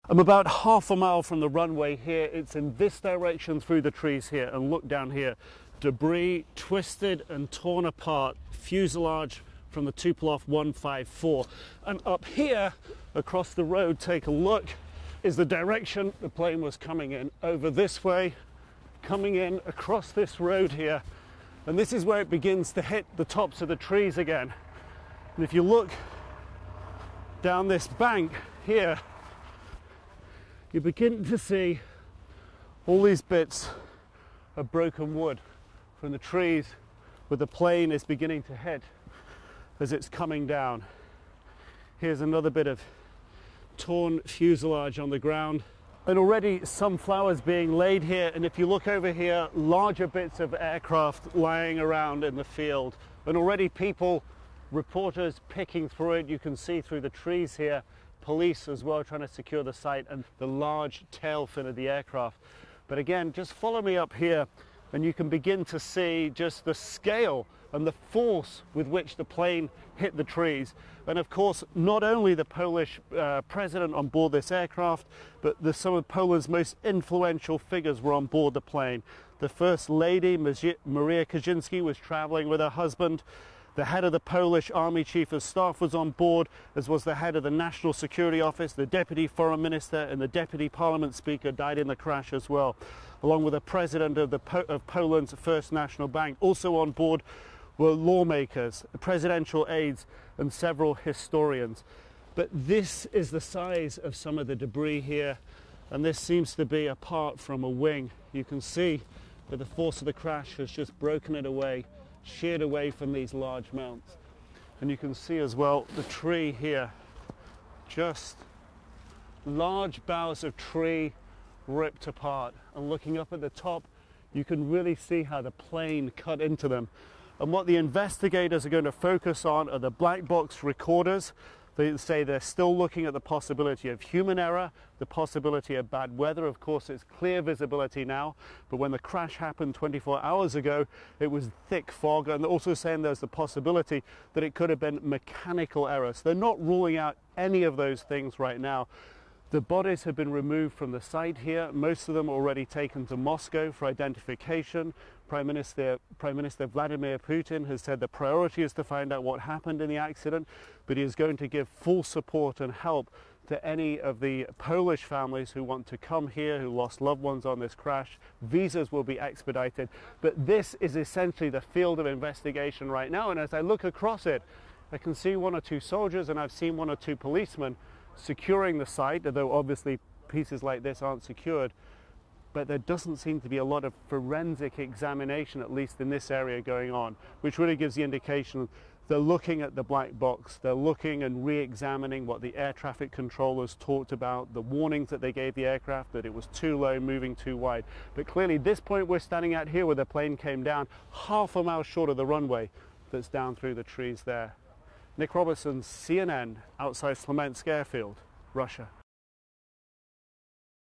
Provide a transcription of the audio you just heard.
I'm about half a mile from the runway here. It's in this direction through the trees here, and look down here. Debris twisted and torn apart, fuselage from the Tupolev 154. And up here, across the road, take a look, is the direction the plane was coming in. Over this way, coming in across this road here. And this is where it begins to hit the tops of the trees again. And if you look down this bank here, you begin to see all these bits of broken wood from the trees where the plane is beginning to hit as it's coming down. Here's another bit of torn fuselage on the ground, and already some flowers being laid here. And if you look over here, larger bits of aircraft lying around in the field, and already people, reporters picking through it. You can see through the trees here, police as well trying to secure the site, and the large tail fin of the aircraft. But again, just follow me up here and you can begin to see just the scale and the force with which the plane hit the trees. And of course, not only the Polish president on board this aircraft, but some of Poland's most influential figures were on board the plane. The First Lady, Maria Kaczynski, was traveling with her husband. The head of the Polish Army Chief of Staff was on board, as was the head of the National Security Office. The Deputy Foreign Minister and the Deputy Parliament Speaker died in the crash as well, along with the President of Poland's First National Bank. Also on board were lawmakers, presidential aides, and several historians. But this is the size of some of the debris here, and this seems to be apart from a wing. You can see that the force of the crash has just broken it away, sheared away from these large mounts. And you can see as well the tree here, just large boughs of tree ripped apart. And looking up at the top, you can really see how the plane cut into them. And what the investigators are going to focus on are the black box recorders. They say they're still looking at the possibility of human error, the possibility of bad weather. Of course, it's clear visibility now, but when the crash happened 24 hours ago, it was thick fog. And they're also saying there's the possibility that it could have been mechanical error. So they're not ruling out any of those things right now. The bodies have been removed from the site here, most of them already taken to Moscow for identification. Prime Minister Vladimir Putin has said the priority is to find out what happened in the accident, but he is going to give full support and help to any of the Polish families who want to come here, who lost loved ones on this crash. Visas will be expedited, but this is essentially the field of investigation right now. And as I look across it, I can see one or two soldiers, and I've seen one or two policemen securing the site, although obviously pieces like this aren't secured. But there doesn't seem to be a lot of forensic examination, at least in this area, going on, which really gives the indication they're looking at the black box. They're looking and re-examining what the air traffic controllers talked about, the warnings that they gave the aircraft, that it was too low, moving too wide. But clearly this point we're standing at here, where the plane came down, half a mile short of the runway that's down through the trees there. Nick Robertson, CNN, outside Smolensk Airfield, Russia.